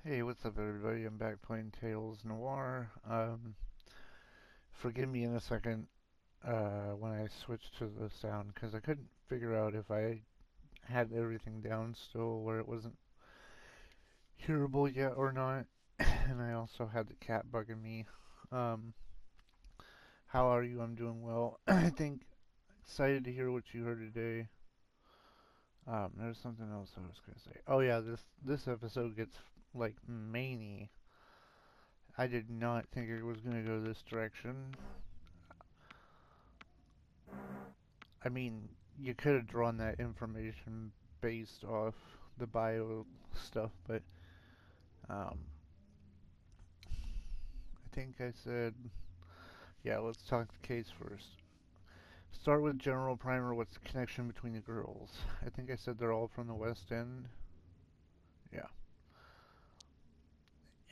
Hey, what's up, everybody? I'm back playing Tails Noir. Forgive me in a second when I switched to the sound because I couldn't figure out if I had everything down still where it wasn't hearable yet or not. And I also had the cat bugging me. Um, how are you? I'm doing well. I think excited to hear what you heard today. There's something else I was gonna say. Oh yeah, this episode gets like many. I did not think it was gonna go this direction. I mean, you could have drawn that information based off the bio stuff, but um, I think I said, yeah, let's talk the case first. Start with general primer. What's the connection between the girls? I think I said they're all from the West End. Yeah,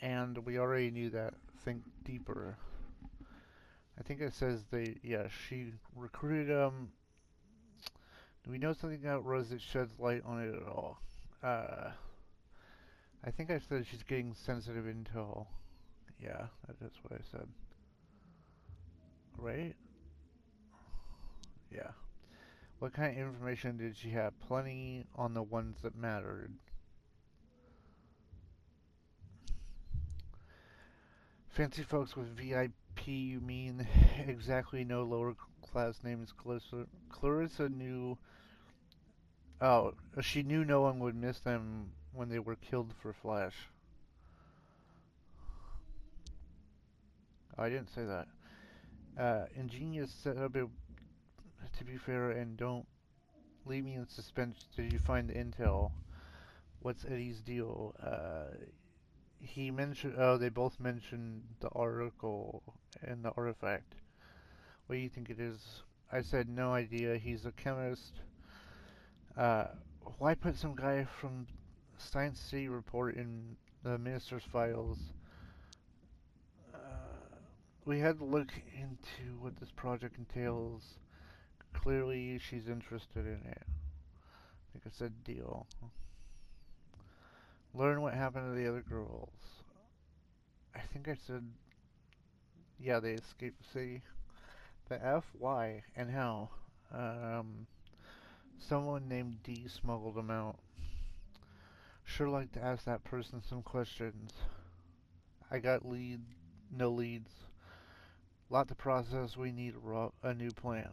and we already knew that. Think deeper. I think it says yeah, she recruited Do we know something about Rose that sheds light on it at all? Uh, I think I said she's getting sensitive intel. Yeah, that is what I said. Right? Yeah. What kind of information did she have? Plenty on the ones that mattered. Fancy folks with VIP, you mean? Exactly, no lower class name is Clarissa. Clarissa knew. Oh, she knew no one would miss them when they were killed for Flash. Oh, I didn't say that. Ingenious setup, to be fair, and don't leave me in suspense. Did you find the intel? What's Eddie's deal? He mentioned, oh, they both mentioned the article and the artifact. What do you think it is? I said no idea. He's a chemist. Uh, why put some guy from Science City report in the minister's files? Uh, we had to look into what this project entails. Clearly, she's interested in it. I think I said deal. Learn what happened to the other girls. I think I said, yeah, they escaped the city. The F, why, and how? Um, Someone named D smuggled them out. Sure like to ask that person some questions. I got no leads. Lot to process, we need a new plan.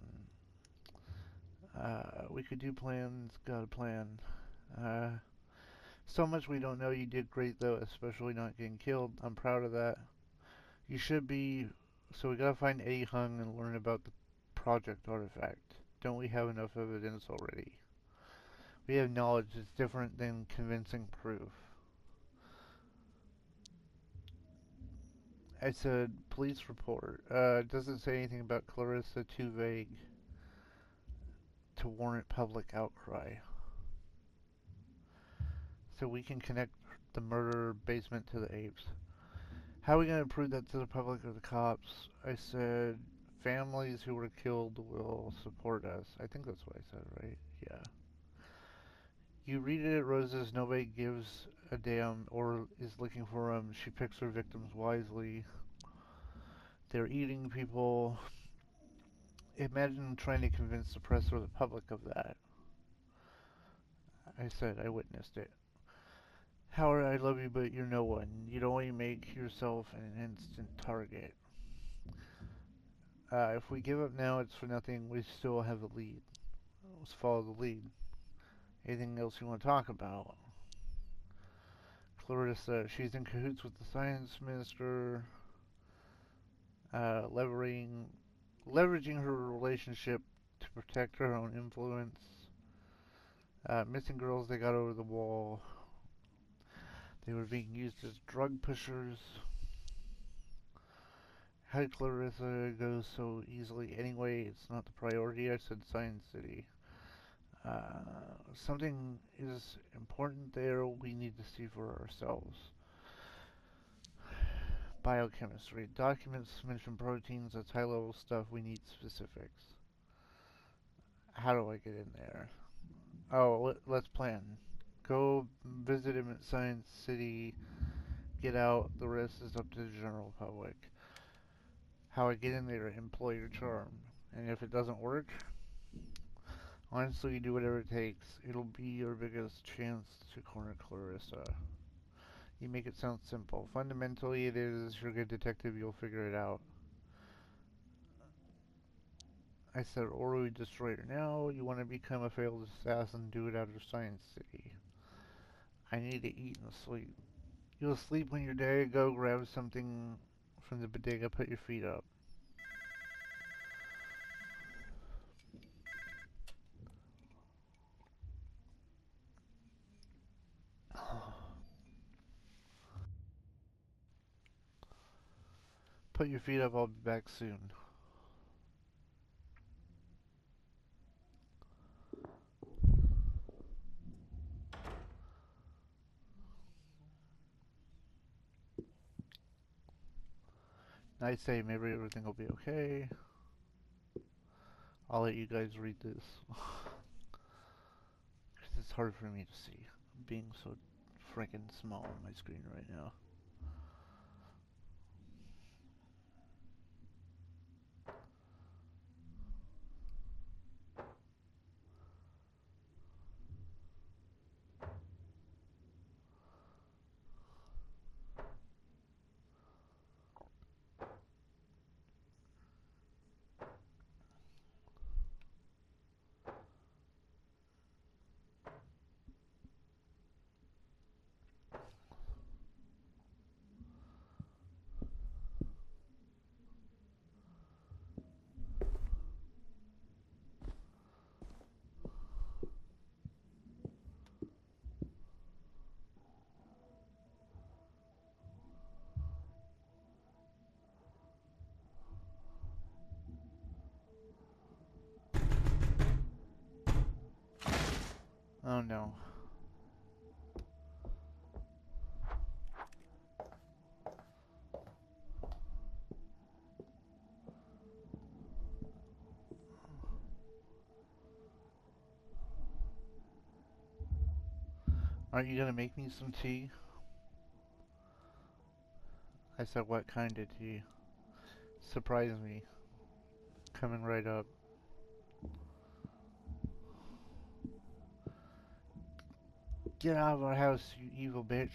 We could do plans, got a plan. Uh, so much we don't know, you did great though, especially not getting killed. I'm proud of that. You should be, so we gotta find Eddie Hung and learn about the project artifact. Don't we have enough evidence already? We have knowledge that's different than convincing proof. I said police report. It doesn't say anything about Clarissa, too vague to warrant public outcry. So we can connect the murder basement to the apes. How are we going to prove that to the public or the cops? I said families who were killed will support us. I think that's what I said, right? Yeah. You read it at Rose's, nobody gives a damn or is looking for them. She picks her victims wisely. They're eating people. Imagine trying to convince the press or the public of that. I said I witnessed it. Howard, I love you, but you're no one. You'd only make yourself an instant target. If we give up now, it's for nothing. We still have the lead. Let's follow the lead. Anything else you want to talk about? Clarissa, she's in cahoots with the science minister, uh, leveraging, leveraging her relationship to protect her own influence. Missing girls, they got over the wall. They were being used as drug pushers. How did Clarissa go so easily? Anyway, it's not the priority. I said Science City. Something is important there we need to see for ourselves. Biochemistry. Documents mention proteins. That's high level stuff. We need specifics. How do I get in there? Oh, let's plan. Go visit him at Science City. get out, the rest is up to the general public. How I get in there, employ your charm. And if it doesn't work, honestly, do whatever it takes. It'll be your biggest chance to corner Clarissa. You make it sound simple. Fundamentally, it is. You're a good detective, you'll figure it out. I said, or we destroy her now. You want to become a failed assassin, do it out of Science City. I need to eat and sleep. You'll sleep when you're dead. Go grab something from the bodega, put your feet up. Put your feet up, I'll be back soon. I say maybe everything will be okay. I'll let you guys read this. It's hard for me to see. I'm being so freaking small on my screen right now. Oh no. Aren't you gonna make me some tea? I said, what kind of tea? Surprise me. Coming right up. Get out of our house, you evil bitch.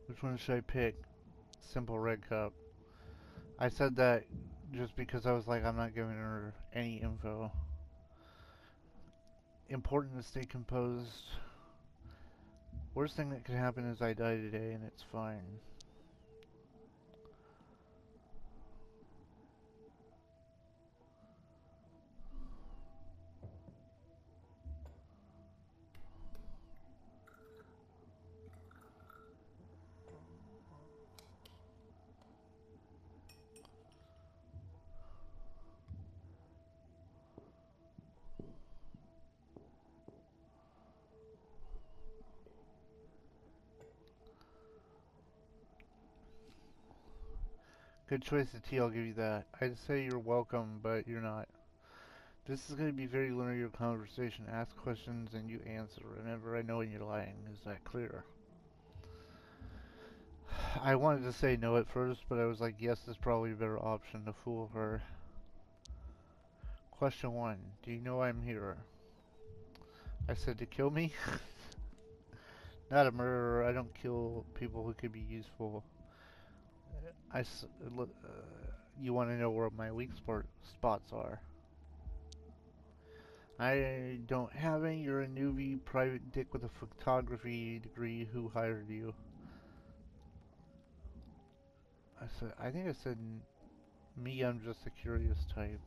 Which one should I pick? Simple red cup. I said that just because I was like, I'm not giving her any info. Important to stay composed. Worst thing that could happen is I die today and it's fine. Good choice of tea, I'll give you that. I'd say you're welcome, but you're not. This is going to be very linear conversation. Ask questions and you answer. Remember, I know when you're lying. Is that clear? I wanted to say no at first, but I was like, yes, is probably a better option to fool her. Question 1. Do you know I'm here? I said to kill me? Not a murderer. I don't kill people who could be useful. You want to know where my weak spots are. I don't have any. You're a newbie private dick with a photography degree. Who hired you? I think I said me. I'm just a curious type.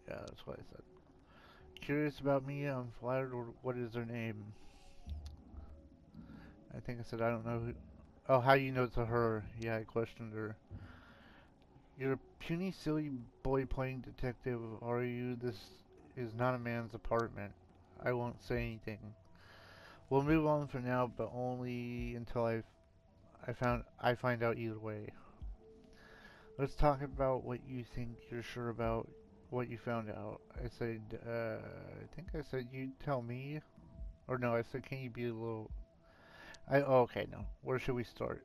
Yeah, that's what I said. Curious about me? I'm flattered. Or what is her name? I think I said I don't know who. Oh, how do you know it's a her? Yeah, I questioned her. You're a puny, silly boy playing detective, are you? This is not a man's apartment. I won't say anything. We'll move on for now, but only until I find out either way. Let's talk about what you think you're sure about, what you found out. I think I said you tell me. Or no, I said, can you be a little... Oh, okay, no. Where should we start?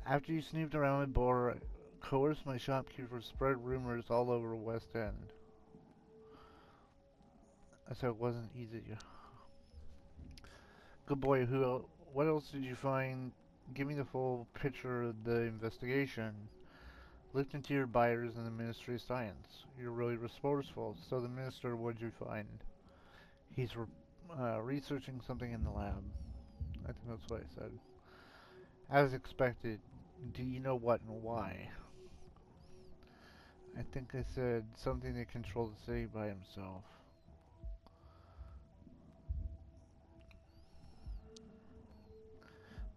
After you snooped around my bar, coerced my shopkeeper, spread rumors all over West End. I said it wasn't easy. Good boy, what else did you find? Give me the full picture of the investigation. Looked into your buyers in the Ministry of Science. You're really resourceful. So the minister, what'd you find? He's researching something in the lab. I think that's what I said. As expected. Do you know what and why? I think I said something to control the city by himself.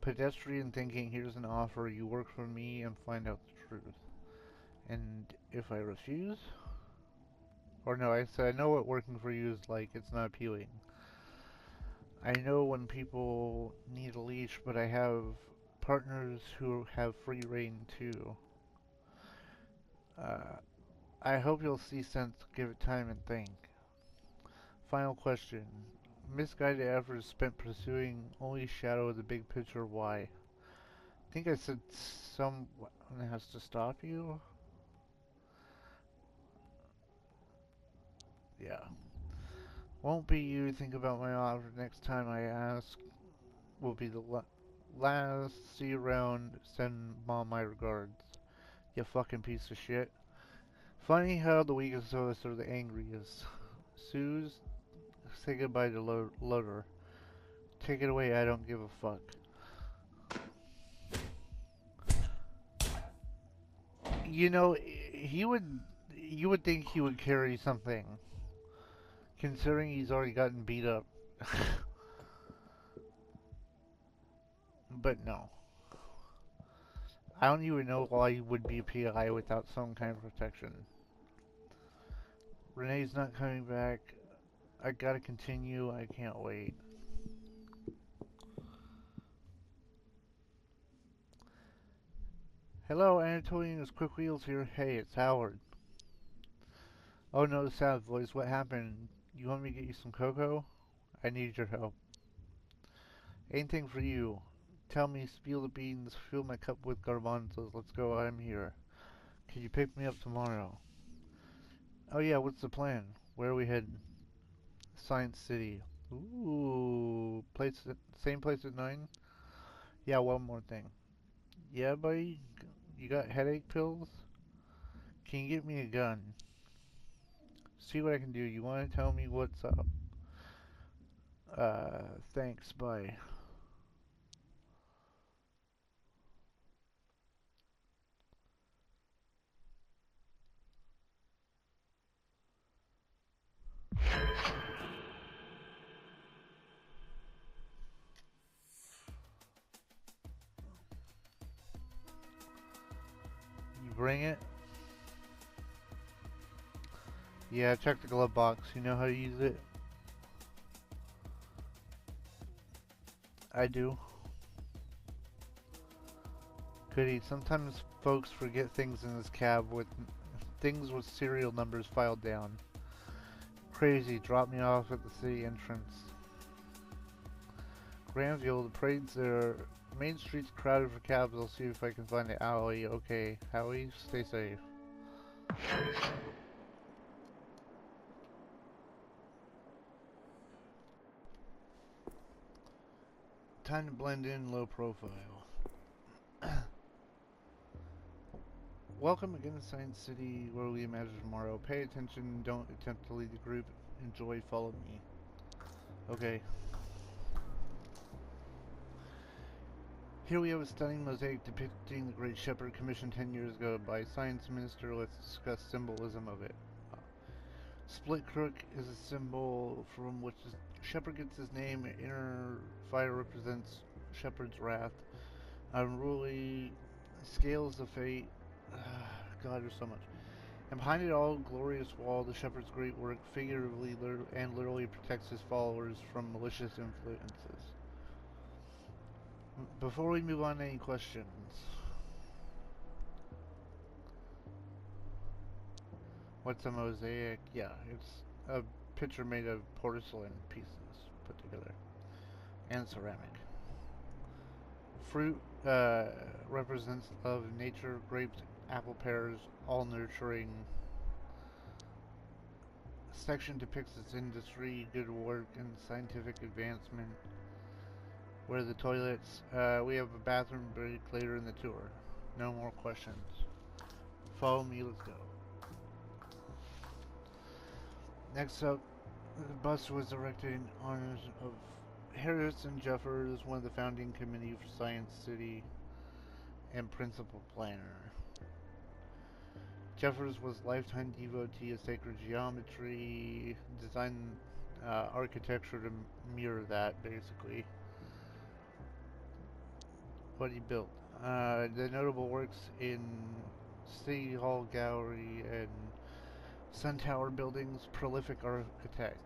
Pedestrian thinking, here's an offer, you work for me and find out the truth. And if I refuse? Or no, I said I know what working for you is like, it's not appealing. I know when people need a leash, but I have partners who have free reign too. Uh, I hope you'll see sense, give it time and think. Final question. Misguided efforts spent pursuing only shadow of the big picture, why? I think I said someone has to stop you? Yeah. Won't be you, think about my offer next time I ask. Will be the last. See you around, send mom my regards. You fucking piece of shit. Funny how the weakest of us are the angriest. Suze, say goodbye to Loader. Take it away, I don't give a fuck. You know, you would think he would carry something, considering he's already gotten beat up. But no. I don't even know why he would be a PI without some kind of protection. Renee's not coming back. I gotta continue, I can't wait. Hello, Anatolian is Quick Wheels here. Hey, it's Howard. Oh no, the sad voice, what happened? You want me to get you some cocoa? I need your help. Anything for you. Tell me, spill the beans, fill my cup with garbanzos, let's go, I'm here. Can you pick me up tomorrow? Oh yeah, what's the plan? Where are we heading? Science City. Ooh, same place at 9? Yeah, one more thing. Yeah, buddy? You got headache pills? Can you get me a gun? See what I can do. You want to tell me what's up? Thanks, bye. You bring it? Yeah, check the glove box. You know how to use it? I do. Goody. Sometimes folks forget things in this cab with things with serial numbers filed down. Crazy. Drop me off at the city entrance. Granville, the parade's there. Main Street's crowded for cabs. I'll see if I can find the alley. Okay, Howie, stay safe. Time to blend in, low profile. Welcome again to Science City, where we imagine tomorrow. Pay attention, don't attempt to lead the group. Enjoy, follow me. Okay. Here we have a stunning mosaic depicting the Great Shepherd commissioned 10 years ago by Science Minister. Let's discuss symbolism of it. Split crook is a symbol from which the shepherd gets his name. Inner fire represents shepherd's wrath. Unruly scales of fate. God, there's so much. And behind it all, glorious wall, the shepherd's great work figuratively and literally protects his followers from malicious influences. Before we move on, any questions? What's a mosaic? Yeah, it's a picture made of porcelain pieces put together. and ceramic. Fruit represents love of nature, grapes, apple, pears, all nurturing. Section depicts its industry, good work, and scientific advancement. Where are the toilets? We have a bathroom break later in the tour. No more questions. Follow me, let's go. Next up, the bust was erected in honor of Harrison Jeffers, one of the founding committee for Science City and principal planner. Jeffers was a lifetime devotee of sacred geometry, designed architecture to mirror that, basically. What he built. The notable works in City Hall Gallery and Sun Tower buildings, prolific architect.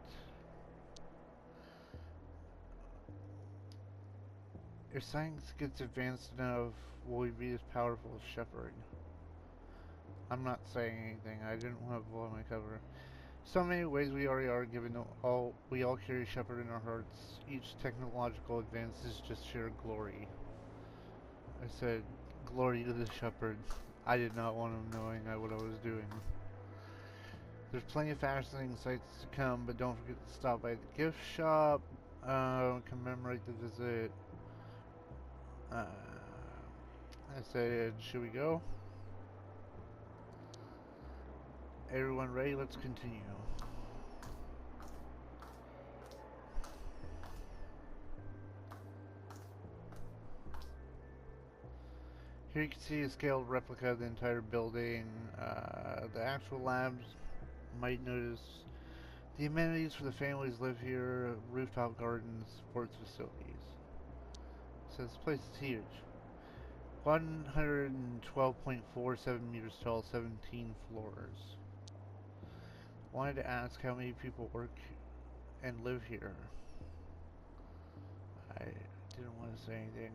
If science gets advanced enough, will we be as powerful as Shepard? I'm not saying anything. I didn't want to blow my cover. So many ways we already are, given we all carry Shepard in our hearts. Each technological advance is just sheer glory. I said, glory to the Shepard. I did not want him knowing what I was doing. There's plenty of fascinating sights to come, but don't forget to stop by the gift shop, commemorate the visit. I said, should we go? Everyone ready? Let's continue. Here you can see a scaled replica of the entire building. The actual labs, might notice the amenities for the families live here, rooftop gardens, sports facilities. So this place is huge. 112.47 meters tall, 17 floors. Wanted to ask how many people work and live here. I didn't want to say anything.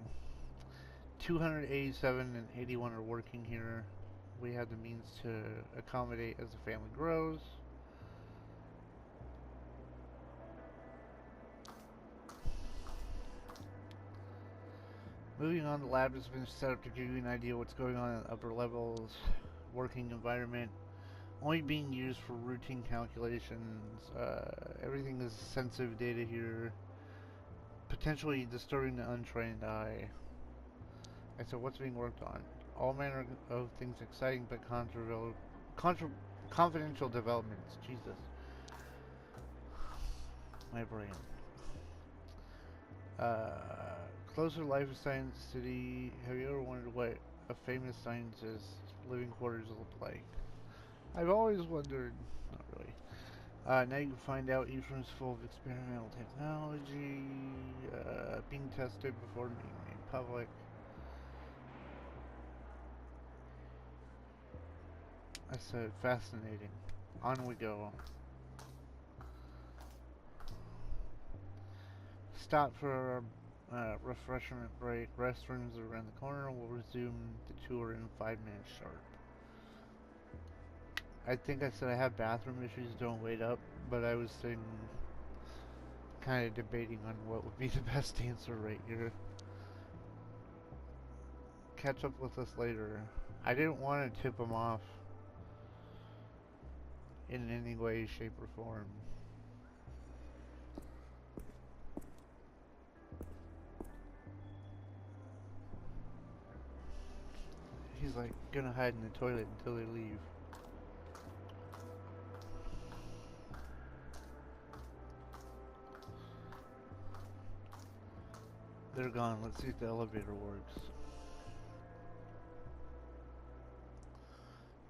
287 and 81 are working here. We have the means to accommodate as the family grows. Moving on, the lab has been set up to give you an idea what's going on in the upper levels. Working environment only being used for routine calculations. Everything is sensitive data here, potentially disturbing the untrained eye. And so what's being worked on? All manner of things exciting but confidential developments. Jesus. My brain. Closer life of Science City. Have you ever wondered what a famous scientist's living quarters look like? I've always wondered. Not really. Now you can find out each room's full of experimental technology, being tested before being made public. I said fascinating. On we go. Stop for a refreshment break. Restrooms are around the corner. We'll resume the tour in 5 minutes sharp. I think I said I have bathroom issues, don't wait up, but I was sitting kind of debating on what would be the best answer right here. Catch up with us later. I didn't want to tip him off in any way, shape, or form. He's like gonna hide in the toilet until they leave. They're gone. Let's see if the elevator works.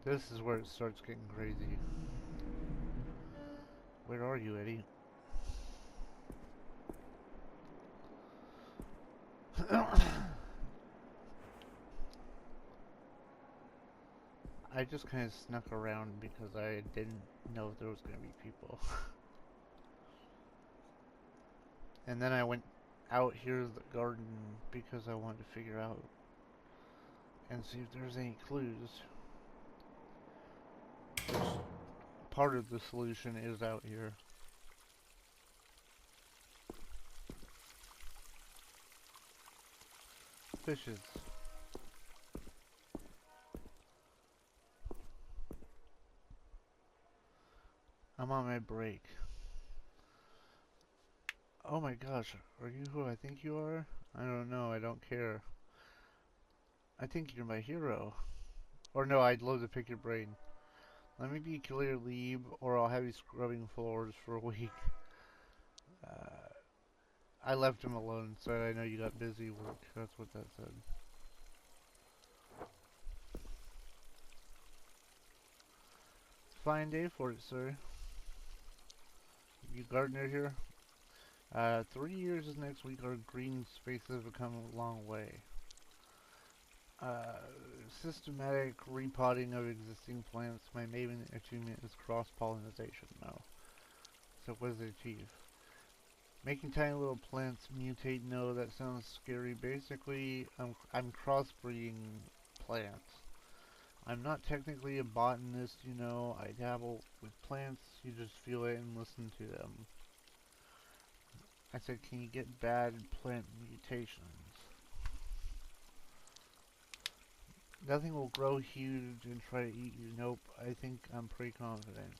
This is where it starts getting crazy. Where are you, Eddie? I just kind of snuck around because I didn't know if there was going to be people. And then I went out here to the garden because I wanted to figure out and see if there's any clues. Part of the solution is out here. Fishes. I'm on my break. Oh my gosh, are you who I think you are? I don't know, I don't care. I think you're my hero. Or no, I'd love to pick your brain. Let me be clear, Lieb, or I'll have you scrubbing floors for a week. Uh, I left him alone, so I know you got busy work. That's what that said. Fine day for it, sir. You gardener here? 3 years next week, our green spaces have come a long way. Uh, Systematic repotting of existing plants. My main achievement is cross-pollination now. So what does it achieve? Making tiny little plants mutate. No, that sounds scary. Basically, I'm crossbreeding plants. I'm not technically a botanist, you know. I dabble with plants. You just feel it and listen to them. I said, can you get bad plant mutations? Nothing will grow huge and try to eat you. Nope, I think I'm pretty confident.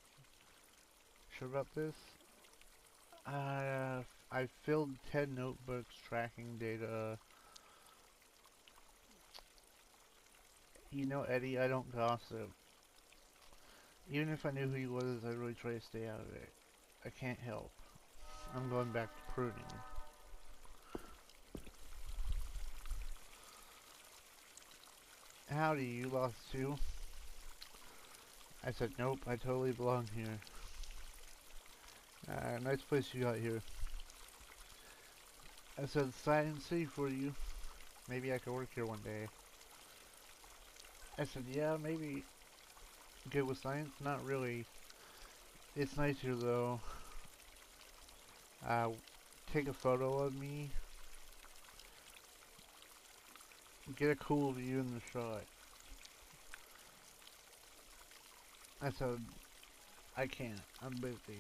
Sure about this? I filled 10 notebooks tracking data. You know, Eddie, I don't gossip. Even if I knew who he was, I really try to stay out of it. I can't help. I'm going back to pruning. Howdy, you lost too? I said, nope, I totally belong here. Nice place you got here. I said, Science City for you. Maybe I could work here one day. I said, yeah, maybe. Good with science? Not really. It's nice here though. Take a photo of me. Get a cool view in the shot. I said, I can't. I'm busy.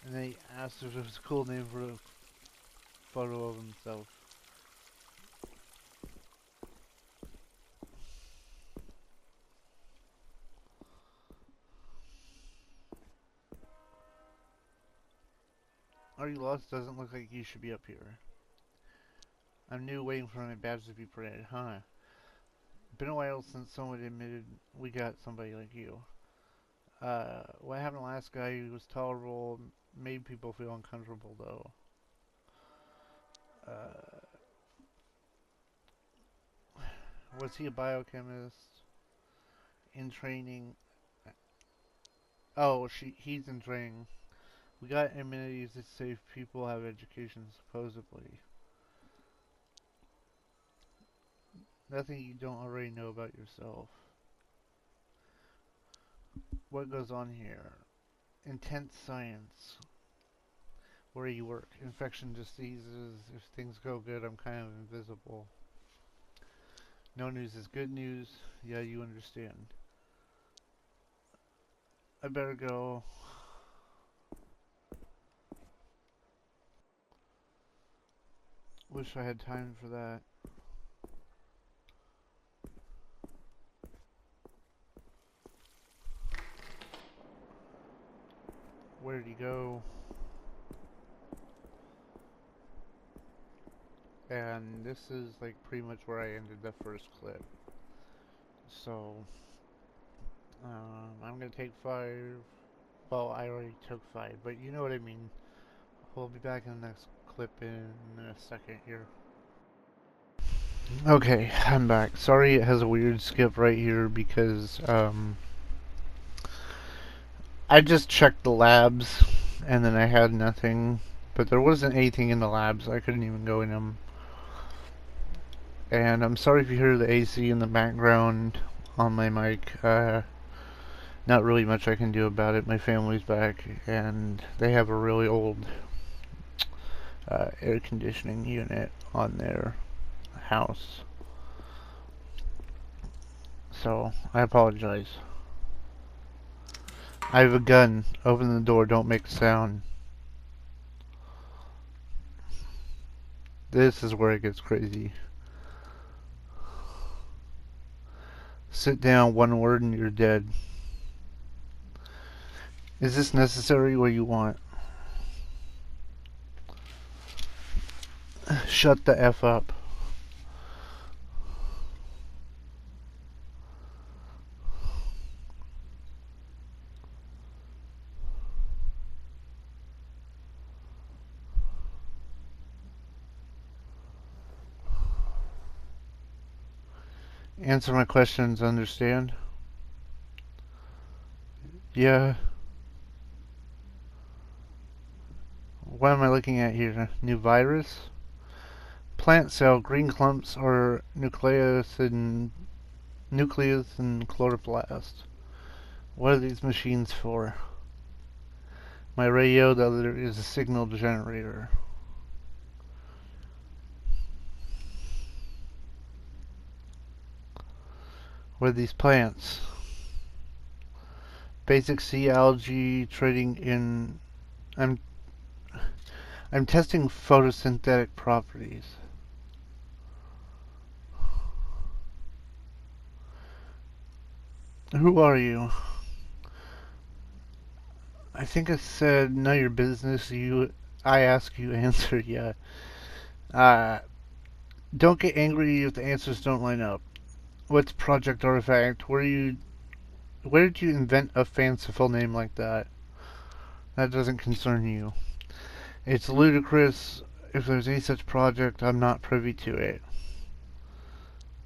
And they asked if it was a cool name for a photo of himself. Are you lost? Doesn't look like you should be up here. I'm new, waiting for my badge to be printed, huh? Been a while since someone admitted we got somebody like you. What happened to the last guy? He was tolerable, made people feel uncomfortable though. Was he a biochemist? In training? Oh, he's in training. We got amenities that save people have education, supposedly. Nothing you don't already know about yourself. What goes on here? Intense science. Where you work. Infection diseases. If things go good, I'm kind of invisible. No news is good news. Yeah, you understand. I better go. Wish I had time for that. Where'd he go? And this is like pretty much where I ended the first clip. So, I'm gonna take 5. Well, I already took 5, but you know what I mean. We'll be back in the next clip in a second here. Okay, I'm back. Sorry it has a weird skip right here because, I just checked the labs and then I had nothing. But there wasn't anything in the labs. I couldn't even go in them. And I'm sorry if you hear the AC in the background on my mic. Not really much I can do about it. My family's back and they have a really old air conditioning unit on their house. So, I apologize. I have a gun. Open the door, don't make a sound. This is where it gets crazy. Sit down, one word, and you're dead. Is this necessary? What you want? Shut the F up. Answer my questions, understand? Yeah. What am I looking at here? New virus? Plant cell, green clumps, or nucleus and chloroplast. What are these machines for? My radio, the other is a signal generator. What are these plants? Basic sea algae trading in. I'm testing photosynthetic properties. Who are you? I think I said none of your business. I ask you, answer yeah. Uh, don't get angry if the answers don't line up. What's Project Artifact? Where did you invent a fanciful name like that? That doesn't concern you. It's ludicrous. If there's any such project, I'm not privy to it.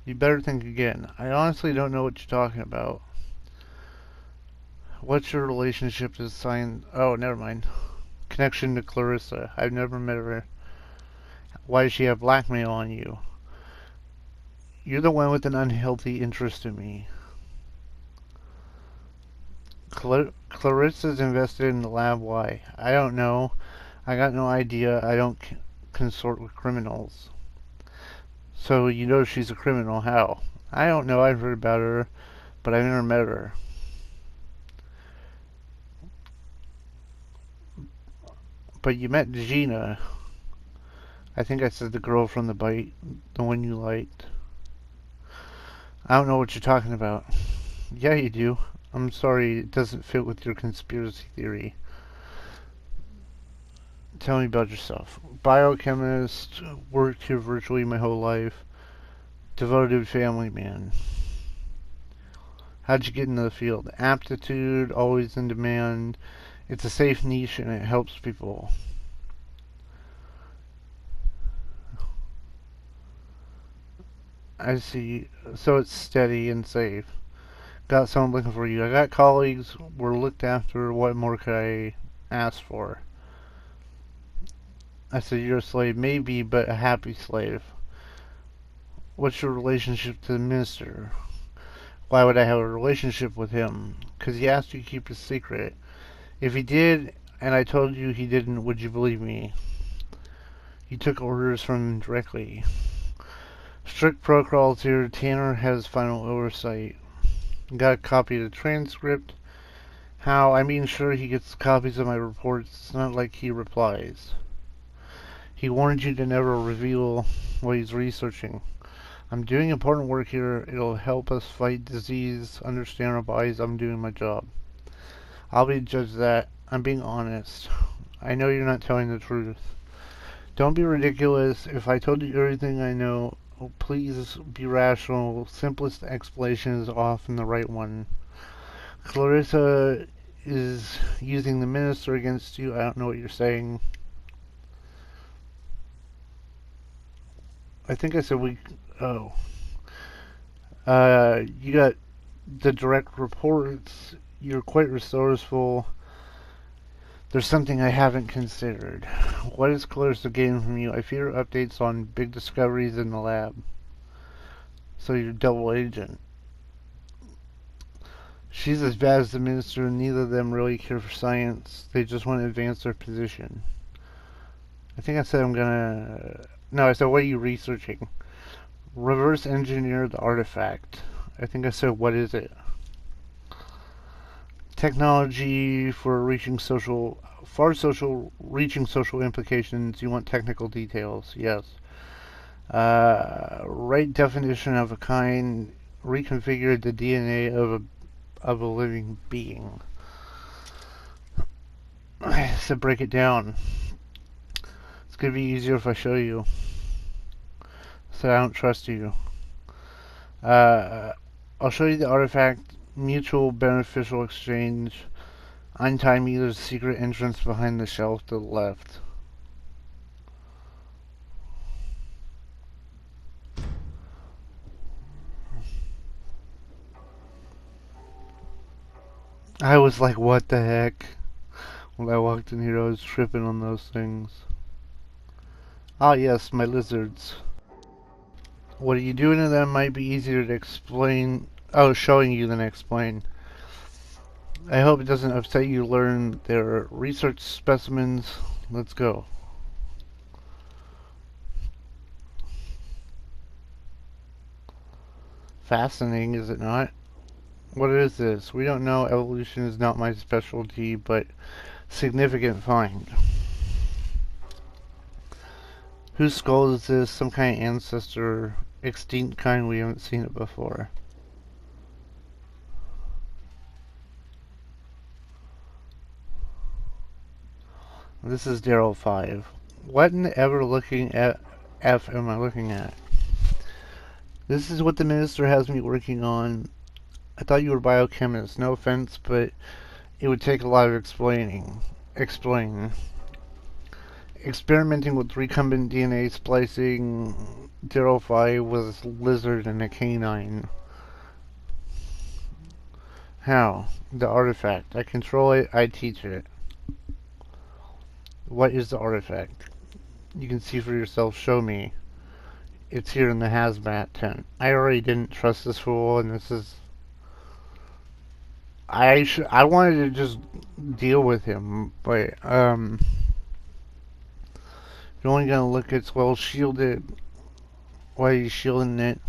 You better think again. I honestly don't know what you're talking about. What's your relationship to science? Oh, never mind. Connection to Clarissa. I've never met her. Why does she have blackmail on you? You're the one with an unhealthy interest in me. Clarissa's invested in the lab. Why? I don't know. I got no idea. I don't consort with criminals. So you know she's a criminal. How? I don't know. I've heard about her, but I've never met her. But you met Gina. I think I said the girl from the bite, the one you liked. I don't know what you're talking about. Yeah, you do. I'm sorry, it doesn't fit with your conspiracy theory. Tell me about yourself. Biochemist, worked here virtually my whole life. Devoted family man. How'd you get into the field? Aptitude, always in demand. It's a safe niche and it helps people. I see. So it's steady and safe. Got someone looking for you. I got colleagues. We're looked after. What more could I ask for? I said, you're a slave. Maybe, but a happy slave. What's your relationship to the minister? Why would I have a relationship with him? Because he asked you to keep a secret. If he did, and I told you he didn't, would you believe me? You took orders from him directly. Strict protocols here. Tanner has final oversight. Got a copy of the transcript. How? I mean, sure, he gets copies of my reports. It's not like he replies. He warned you to never reveal what he's researching. I'm doing important work here. It'll help us fight disease, understand our bodies. I'm doing my job. I'll be the judge of that. I'm being honest. I know you're not telling the truth. Don't be ridiculous. If I told you everything I know, please be rational. Simplest explanation is often the right one. Clarissa is using the minister against you. I don't know what you're saying. I think I said we. Oh. You got the direct reports. You're quite resourceful. There's something I haven't considered. What is Clarissa getting from you? I fear updates on big discoveries in the lab. So you're double agent. She's as bad as the minister, and neither of them really care for science. They just want to advance their position. I think I said I'm gonna. No, I said, what are you researching? Reverse engineer the artifact. I think I said, what is it? Technology for reaching social reaching social implications. You want technical details, yes. Right definition of a kind, reconfigured the DNA of a living being. So break it down. It's gonna be easier if I show you. So I don't trust you. Uh, I'll show you the artifact, mutual beneficial exchange. Untie me, there's a secret entrance behind the shelf to the left. I was like, what the heck? When I walked in here, I was tripping on those things. Ah, yes, my lizards. What are you doing to them might be easier to explain. Oh, showing you than explain. I hope it doesn't upset you to learn their research specimens. Let's go. Fascinating, is it not? What is this? We don't know. Evolution is not my specialty, but significant find. Whose skull is this? Some kind of ancestor, extinct kind, we haven't seen it before. This is Daryl 5. What in the ever looking at F am I looking at? This is what the minister has me working on. I thought you were a biochemist. No offense, but it would take a lot of explaining. Explain. Experimenting with recombinant DNA splicing Daryl 5 with a lizard and a canine. How? The artifact. I control it, I teach it. What is the artifact? You can see for yourself, show me. It's here in the hazmat tent. I already didn't trust this fool, and this is... I wanted to just deal with him, but, you're only gonna look, it's well shielded. Why are you shielding it?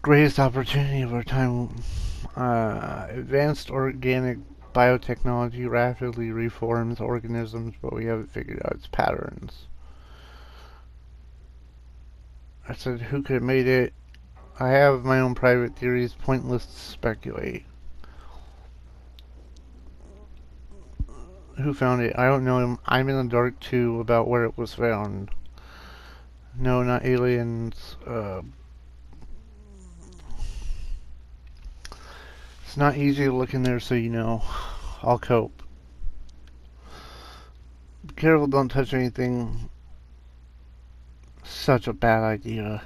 Greatest opportunity of our time. Advanced organic biotechnology rapidly reforms organisms, but we haven't figured out its patterns. I said, who could have made it? I have my own private theories, pointless to speculate. Who found it? I don't know. I'm in the dark too about where it was found. No, not aliens. It's not easy to look in there, so you know. I'll cope. Be careful, don't touch anything. Such a bad idea.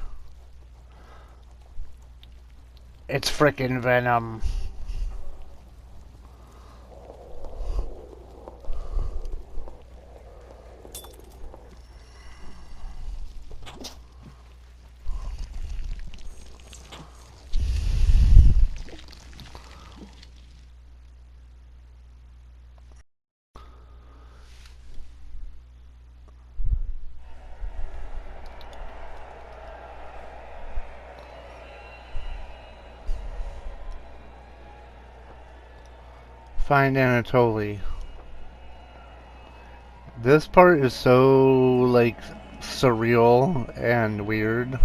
It's frickin' venom. Find Anatoly. This part is so, like, surreal and weird.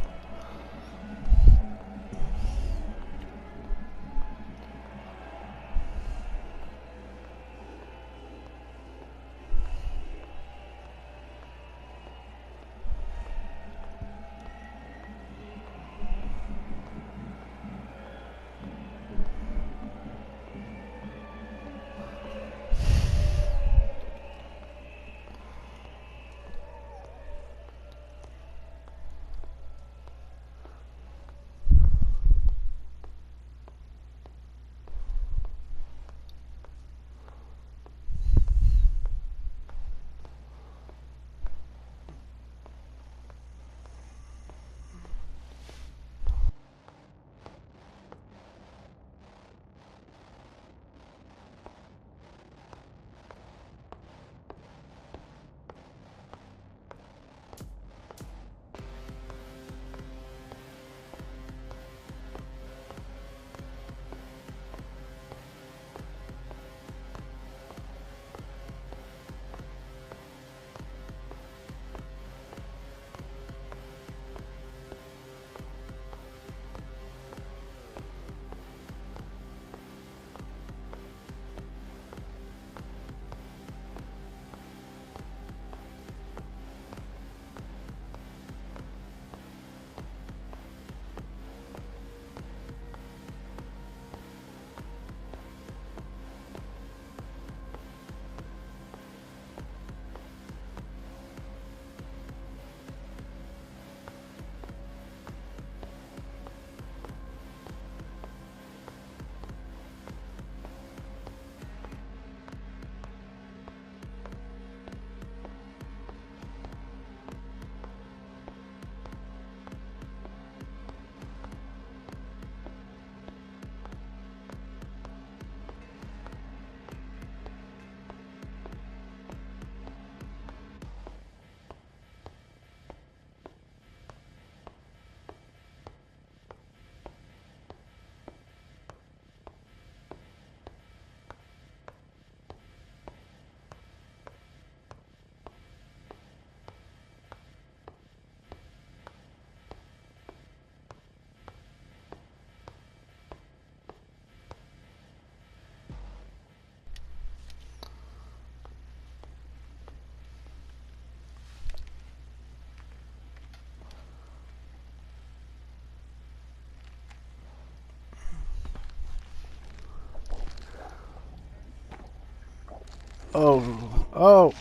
Oh, oh,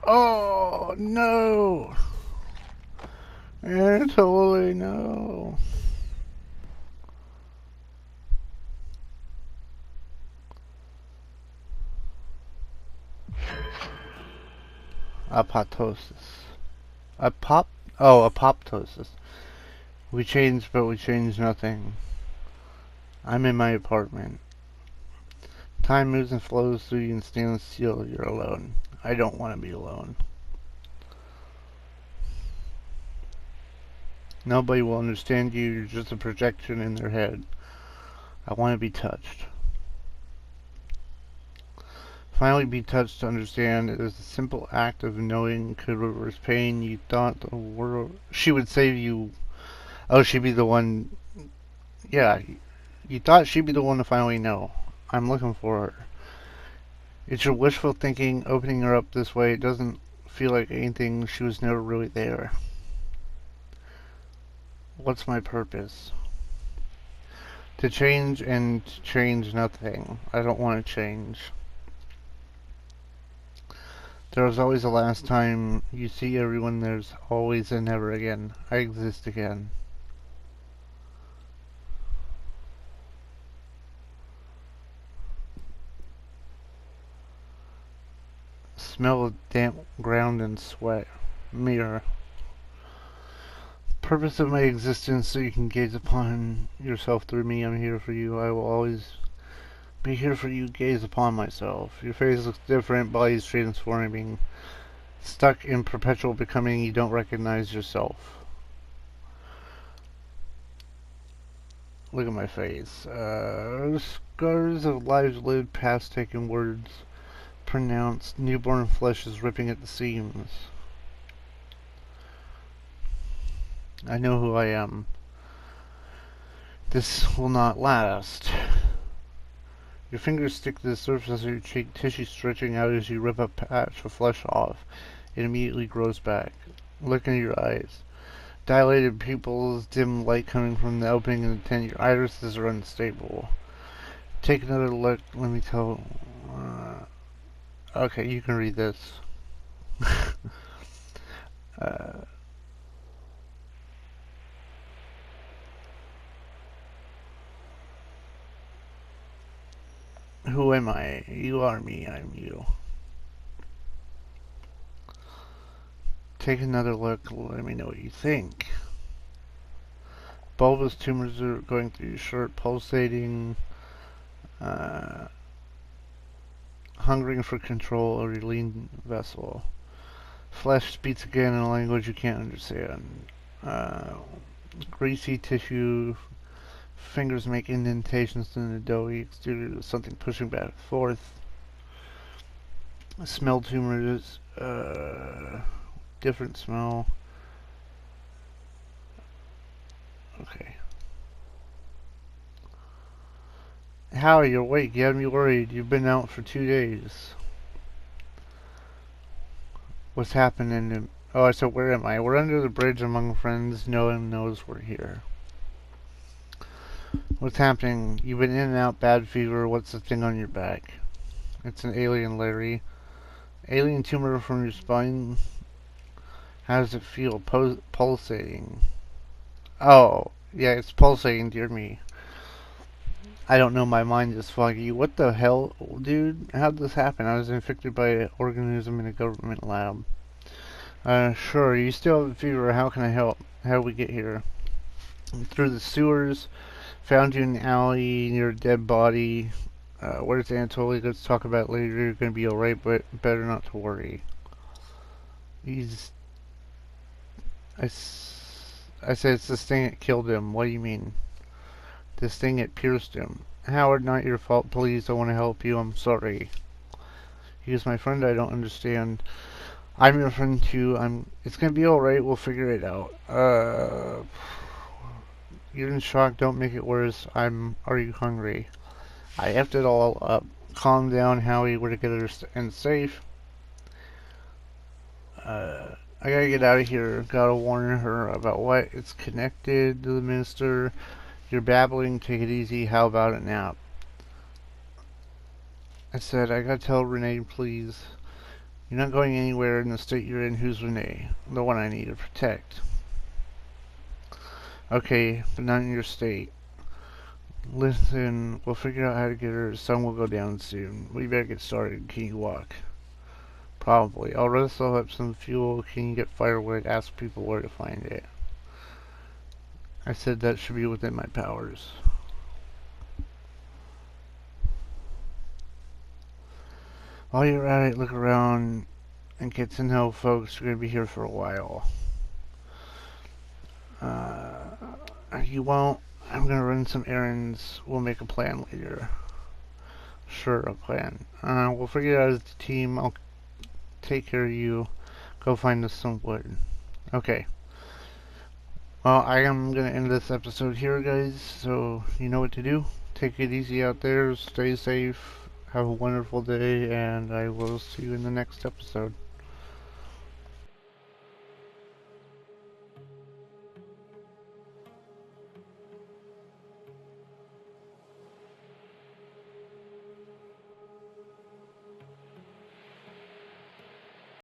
oh, no! Totally no. Apoptosis. Apop? Oh, apoptosis. We changed, but we changed nothing. I'm in my apartment. Time moves and flows through you in stainless steel. You're alone. I don't want to be alone. Nobody will understand you. You're just a projection in their head. I want to be touched. Finally be touched to understand it is a simple act of knowing could reverse pain. You thought the world... She would save you. Oh, she'd be the one... Yeah, you thought she'd be the one to finally know. I'm looking for her. It's your wishful thinking opening her up this way. It doesn't feel like anything. She was never really there. What's my purpose? To change and to change nothing. I don't want to change. There was always a last time. You see everyone, there's always a never again. I exist again. Smell of damp ground and sweat. Mirror. Purpose of my existence so you can gaze upon yourself through me. I'm here for you. I will always be here for you. Gaze upon myself. Your face looks different. Body's transforming. Stuck in perpetual becoming. You don't recognize yourself. Look at my face. Scars of lives lived, past taken, words pronounced. Newborn flesh is ripping at the seams. I know who I am. This will not last. Your fingers stick to the surface of your cheek, tissue stretching out as you rip a patch of flesh off. It immediately grows back. Look in your eyes. Dilated pupils, dim light coming from the opening in the tent. Your irises are unstable. Take another look. Let me tell... okay, you can read this. Who am I? You are me, I'm you. Take another look, let me know what you think. Bulbous tumors are going through your shirt, pulsating, hungering for control of your lean vessel. Flesh speaks again in a language you can't understand. Greasy tissue, fingers make indentations in the doughy exterior of something pushing back and forth. Smell tumors, different smell. Okay. How are you awake? You had me worried. You've been out for 2 days. What's happening? Oh, so where am I? We're under the bridge among friends. No one knows we're here. What's happening? You've been in and out, bad fever. What's the thing on your back? It's an alien, Larry. Alien tumor from your spine. How does it feel? Pulsating. Oh, yeah, it's pulsating, dear me. I don't know, my mind is foggy. What the hell, dude? How'd this happen? I was infected by an organism in a government lab. Sure, you still have a fever. How can I help? How did we get here? Through the sewers. Found you in the alley near a dead body. Where's Anatoly? Let's talk about it later. You're gonna be alright, but better not to worry. I said it's this thing that killed him. What do you mean? This thing that pierced him. Howard, not your fault. Please, I want to help you. I'm sorry. He is my friend. I don't understand. I'm your friend too. It's gonna be alright. We'll figure it out. You're in shock. Don't make it worse. Are you hungry? I effed it all up. Calm down, Howie. We're together and safe. I gotta get out of here. Gotta warn her about what? It's connected to the minister. You're babbling. Take it easy. How about a nap? I said, I gotta tell Renee, please. You're not going anywhere in the state you're in. Who's Renee? The one I need to protect. Okay, but not in your state. Listen, we'll figure out how to get her. The sun will go down soon. We better get started. Can you walk? Probably. I'll rustle up some fuel. Can you get firewood? Ask people where to find it. I said that should be within my powers. While you're at it, look around and get to know folks who are going to be here for a while. You won't. I'm going to run some errands. We'll make a plan later. Sure, a plan. We'll figure it out as a team. I'll take care of you. Go find us some wood. Okay. Well, I am going to end this episode here, guys, so you know what to do. Take it easy out there. Stay safe. Have a wonderful day, and I will see you in the next episode.